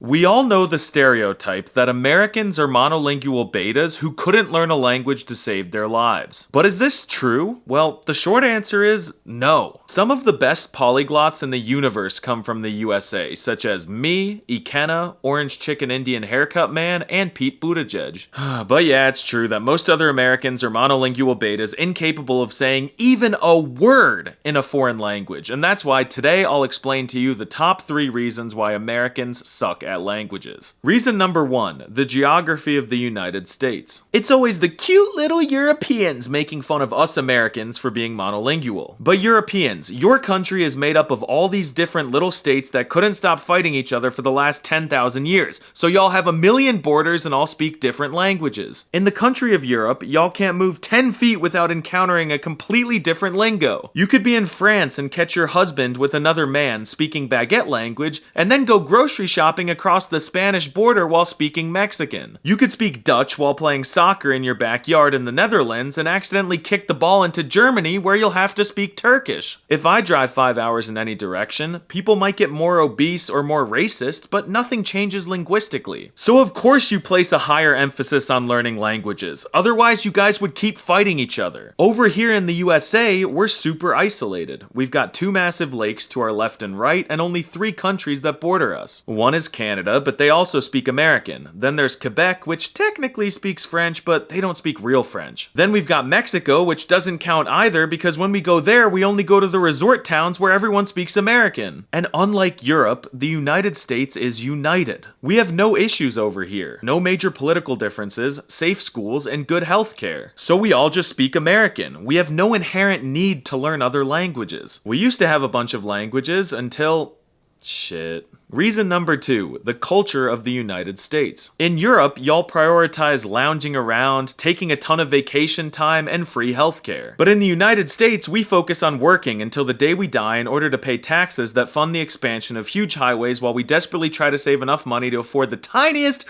We all know the stereotype that Americans are monolingual betas who couldn't learn a language to save their lives. But is this true? Well, the short answer is no. Some of the best polyglots in the universe come from the USA, such as me, Ikenna, Orange Chicken Indian Haircut Man, and Pete Buttigieg. But yeah, it's true that most other Americans are monolingual betas incapable of saying even a word in a foreign language, and that's why today I'll explain to you the top 3 reasons why Americans suck at languages. Reason number 1, the geography of the United States. It's always the cute little Europeans making fun of us Americans for being monolingual. But Europeans, your country is made up of all these different little states that couldn't stop fighting each other for the last 10,000 years, so y'all have a million borders and all speak different languages. In the country of Europe, y'all can't move 10 feet without encountering a completely different lingo. You could be in France and catch your husband with another man speaking baguette language, and then go grocery shopping across the Spanish border while speaking Mexican. You could speak Dutch while playing soccer in your backyard in the Netherlands and accidentally kick the ball into Germany where you'll have to speak Turkish. If I drive 5 hours in any direction, people might get more obese or more racist, but nothing changes linguistically. So of course you place a higher emphasis on learning languages, otherwise you guys would keep fighting each other. Over here in the USA, we're super isolated. We've got 2 massive lakes to our left and right, and only 3 countries that border us. One is Canada, but they also speak American. Then there's Quebec, which technically speaks French, but they don't speak real French. Then we've got Mexico, which doesn't count either because when we go there, we only go to the resort towns where everyone speaks American. And unlike Europe, the United States is united. We have no issues over here, no major political differences, safe schools, and good healthcare. So we all just speak American. We have no inherent need to learn other languages. We used to have a bunch of languages until... shit. Reason number 2, the culture of the United States. In Europe, y'all prioritize lounging around, taking a ton of vacation time, and free healthcare. But in the United States, we focus on working until the day we die in order to pay taxes that fund the expansion of huge highways while we desperately try to save enough money to afford the tiniest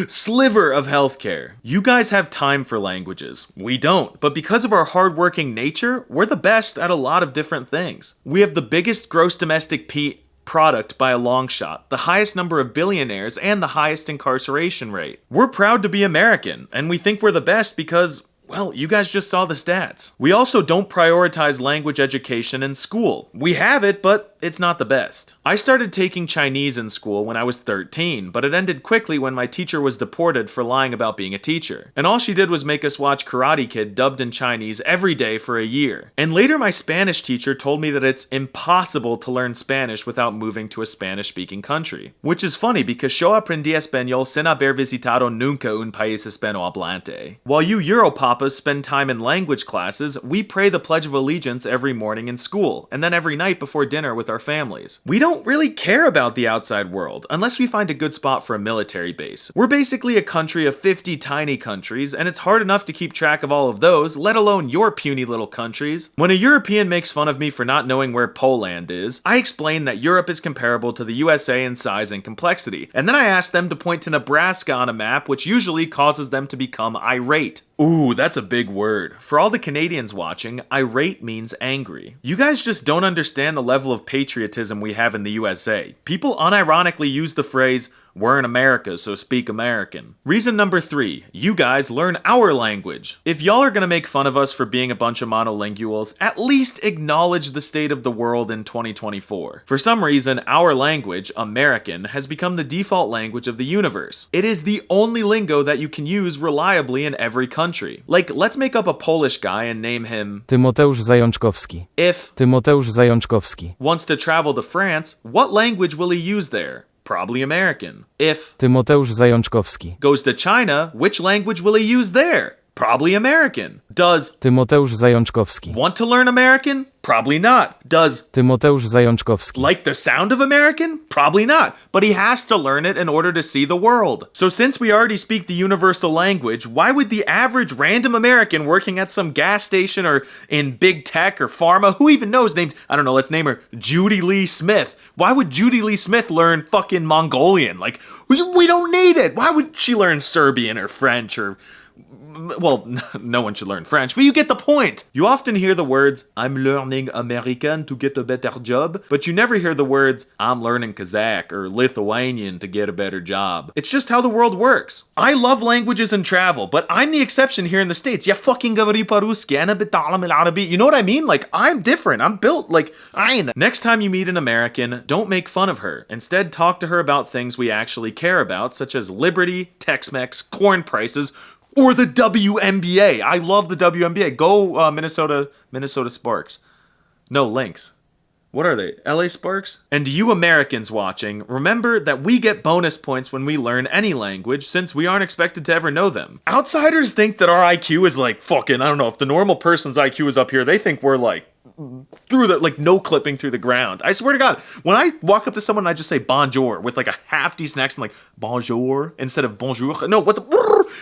sliver of healthcare. You guys have time for languages. We don't. But because of our hardworking nature, we're the best at a lot of different things. We have the biggest gross domestic product by a long shot, the highest number of billionaires, and the highest incarceration rate. We're proud to be American, and we think we're the best because, well, you guys just saw the stats. We also don't prioritize language education in school. We have it, but it's not the best. I started taking Chinese in school when I was 13, but it ended quickly when my teacher was deported for lying about being a teacher. And all she did was make us watch Karate Kid dubbed in Chinese every day for a year. And later my Spanish teacher told me that it's impossible to learn Spanish without moving to a Spanish-speaking country. Which is funny because yo aprendí español sin haber visitado nunca un país hispanohablante. While you Europapas spend time in language classes, we pray the Pledge of Allegiance every morning in school, and then every night before dinner with our families. We don't really care about the outside world, unless we find a good spot for a military base. We're basically a country of 50 tiny countries, and it's hard enough to keep track of all of those, let alone your puny little countries. When a European makes fun of me for not knowing where Poland is, I explain that Europe is comparable to the USA in size and complexity, and then I ask them to point to Nebraska on a map, which usually causes them to become irate. Ooh, that's a big word. For all the Canadians watching, irate means angry. You guys just don't understand the level of patriotism we have in the USA. People unironically use the phrase, "We're in America, so speak American." Reason number 3, you guys learn our language. If y'all are gonna make fun of us for being a bunch of monolinguals, at least acknowledge the state of the world in 2024. For some reason, our language, American, has become the default language of the universe. It is the only lingo that you can use reliably in every country. Like, let's make up a Polish guy and name him Tymoteusz Zajączkowski. If Tymoteusz Zajączkowski. wants to travel to France, what language will he use there? Probably American. If Tymoteusz Zajączkowski. goes to China, which language will he use there? Probably American. Does Tymoteusz Zajączkowski. want to learn American? Probably not. Does Tymoteusz Zajączkowski. like the sound of American? Probably not. But he has to learn it in order to see the world. So since we already speak the universal language, why would the average random American working at some gas station or in big tech or pharma, who even knows, named, I don't know, let's name her Judy Lee Smith. Why would Judy Lee Smith learn fucking Mongolian? Like, we don't need it. Why would she learn Serbian or French or Well, no one should learn French, but you get the point. You often hear the words, I'm learning American to get a better job, but you never hear the words, I'm learning Kazakh or Lithuanian to get a better job. It's just how the world works. I love languages and travel, but I'm the exception here in the States. Я fucking говорю по-русски, أنا بتعلم العربي. You know what I mean? Like, I'm different. I'm built like ein. Next time you meet an American, don't make fun of her. Instead, talk to her about things we actually care about, such as liberty, Tex-Mex, corn prices, or the WNBA. I love the WNBA. Go Minnesota Sparks. No, Lynx. What are they? LA Sparks? And you Americans watching, remember that we get bonus points when we learn any language since we aren't expected to ever know them. Outsiders think that our IQ is like fucking, I don't know, if the normal person's IQ is up here, they think we're like through the, like, no clipping through the ground. I swear to God, when I walk up to someone and I just say bonjour with like a half decent accent, like bonjour instead of bonjour. No, what the,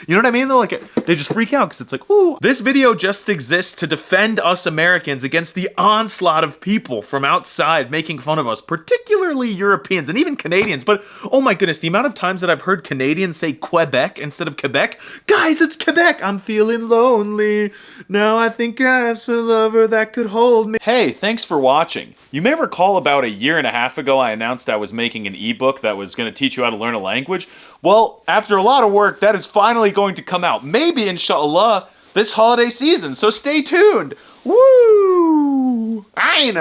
you know what I mean though? Like, they just freak out because it's like, ooh. This video just exists to defend us Americans against the onslaught of people from outside making fun of us, particularly Europeans and even Canadians. But oh my goodness, the amount of times that I've heard Canadians say Quebec instead of Quebec. Guys, it's Quebec. I'm feeling lonely. Now I think I have a lover that could hold me. Hey, thanks for watching. You may recall about a year and a half ago I announced I was making an ebook that was going to teach you how to learn a language. Well, after a lot of work, that is finally going to come out. Maybe, inshallah, this holiday season, so stay tuned. Woo! Aina!